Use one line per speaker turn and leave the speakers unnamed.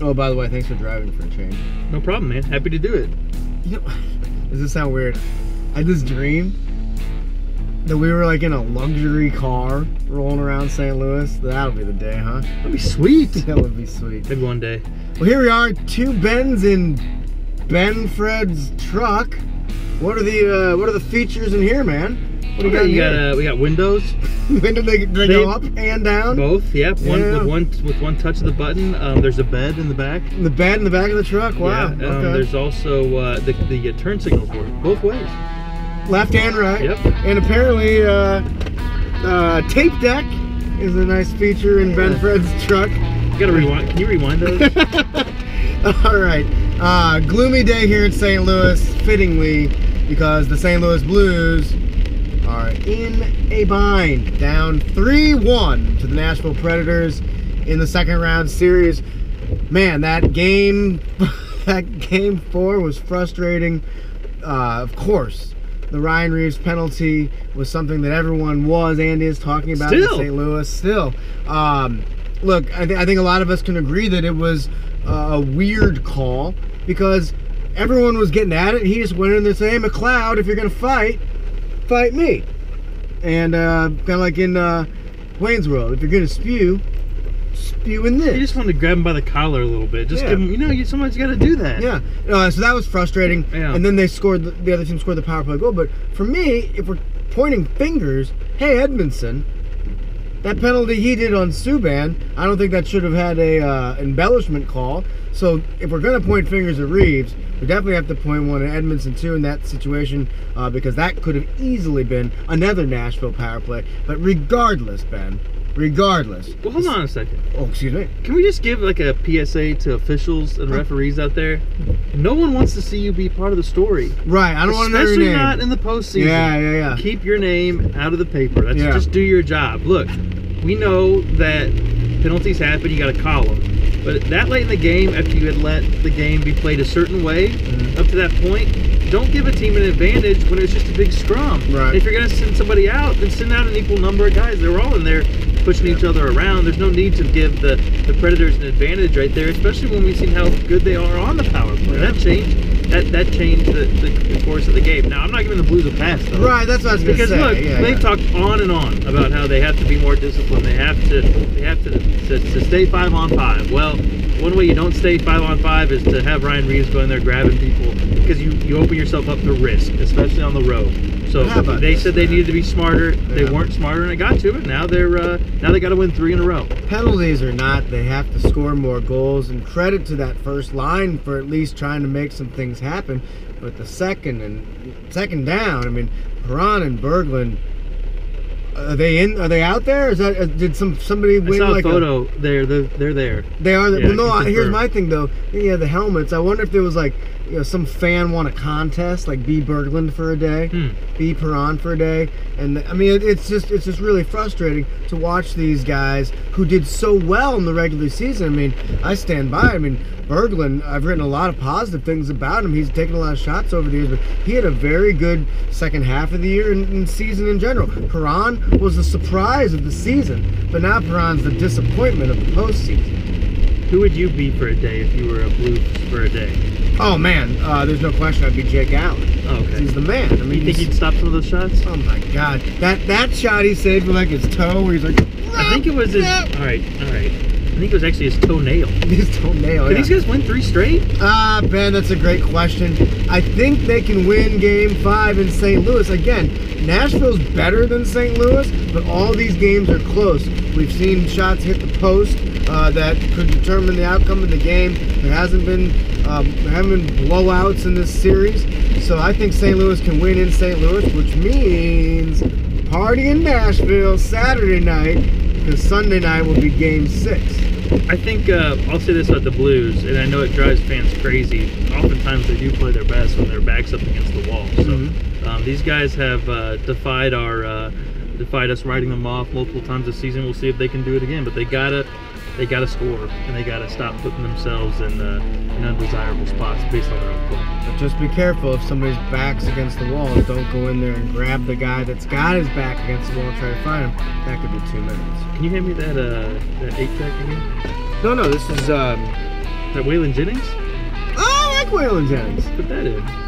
Oh, by the way, thanks for driving for a change.
No problem, man. Happy to do it.
You know, does this sound weird? I had this dream that we were like in a luxury car rolling around St. Louis. That'll be the day, huh?
That'd be sweet.
That would be sweet.
Maybe one day.
Well, here we are, two Bens in Ben Fred's truck. What are the features in here, man? What do you got?
We got windows.
Window they go up and down.
Both, yep. Yeah. With one touch of the button. There's a bed in the back.
The bed in the back of the truck. Wow.
Yeah.
Okay.
There's also the turn signals work both ways.
Left and right.
Yep.
And apparently, tape deck is a nice feature in Ben Fred's truck.
You gotta rewind. Can you rewind those?
All right. Gloomy day here in St. Louis, fittingly, because the St. Louis Blues are in a bind, down 3-1 to the Nashville Predators in the second round series. Man, that game 4 was frustrating. Of course, the Ryan Reeves penalty was something that everyone was and is talking about in St. Louis. Still, look, I think a lot of us can agree that it was a weird call because everyone was getting at it. He just went in there saying, "Hey, McLeod, if you're gonna fight me." And kind of like in Wayne's World, if you're gonna spew in this.
You just wanted to grab him by the collar a little bit. Just give him, somebody's got to do that.
Yeah. So that was frustrating. Yeah. And then they scored. The other team scored the power play goal. But for me, if we're pointing fingers, hey Edmondson, that penalty he did on Subban, I don't think that should have had a embellishment call. So if we're gonna point fingers at Reeves, we definitely have to point one at Edmondson too in that situation because that could have easily been another Nashville power play. But regardless, Ben, regardless.
Well, hold on a second.
Oh, excuse me.
Can we just give like a PSA to officials and referees out there? No one wants to see you be part of the story.
Right. I don't want to know your
name. Especially
not
in the postseason.
Yeah.
Keep your name out of the paper. That's just do your job. Look, we know that penalties happen. You got to call them. But that late in the game, after you had let the game be played a certain way, up to that point, don't give a team an advantage when it's just a big scrum.
Right.
If you're going to send somebody out, then send out an equal number of guys. They're all in there pushing each other around. There's no need to give the Predators an advantage right there, especially when we've seen how good they are on the power play. That changed the course of the game. Now, I'm not giving the Blues a pass, though.
Right, that's what I was going to say.
Because, look, they've talked on and on about how they have to be more disciplined. They have to stay 5-on-5. Well, one way you don't stay 5-on-5 is to have Ryan Reeves go in there grabbing people because you open yourself up to risk, especially on the road. So they said they needed to be smarter. They weren't smarter, and it got to it. Now they got to win 3 in a row.
Penalties or not, they have to score more goals. And credit to that first line for at least trying to make some things happen. But the second down, I mean, Perron and Berglund. Are they out there? Is that did somebody win?
I saw
like
a photo. They're there.
They are.
Yeah,
well, no. Here's my thing though. Yeah, the helmets. I wonder if there was like some fan won a contest, like B Berglund for a day, B Perron for a day, and I mean it's just really frustrating to watch these guys who did so well in the regular season. I mean, I stand by. I mean, Berglund, I've written a lot of positive things about him. He's taken a lot of shots over the years, but he had a very good second half of the year and season in general. Perron was the surprise of the season, but now Perron's the disappointment of the postseason.
Who would you be for a day if you were a Blues for a day?
Oh man, there's no question I'd be Jake Allen.
Oh, okay.
He's the man. I mean,
you think he'd stop some of those shots?
Oh my God, that shot he saved with like his toe, where he's like.
I think it was his. All right. I think it was actually his toenail.
His toenail.
Did these guys win 3 straight?
Ben, that's a great question. I think they can win Game 5 in St. Louis. Again, Nashville's better than St. Louis, but all these games are close. We've seen shots hit the post that could determine the outcome of the game. There haven't been blowouts in this series, so I think St. Louis can win in St. Louis, which means party in Nashville Saturday night, because Sunday night will be Game 6.
I think I'll say this about the Blues, and I know it drives fans crazy. Oftentimes they do play their best when their back's up against the wall. So these guys have defied us writing them off multiple times this season. We'll see if they can do it again, but they gotta score, and they gotta stop putting themselves in undesirable spots based on their own play.
But just be careful if somebody's back's against the wall. Don't go in there and grab the guy that's got his back against the wall and try to find him. That could be 2 minutes.
Can you hand me that 8-track again?
No, this is
that Waylon Jennings?
Oh, I like Waylon Jennings.
Put that in.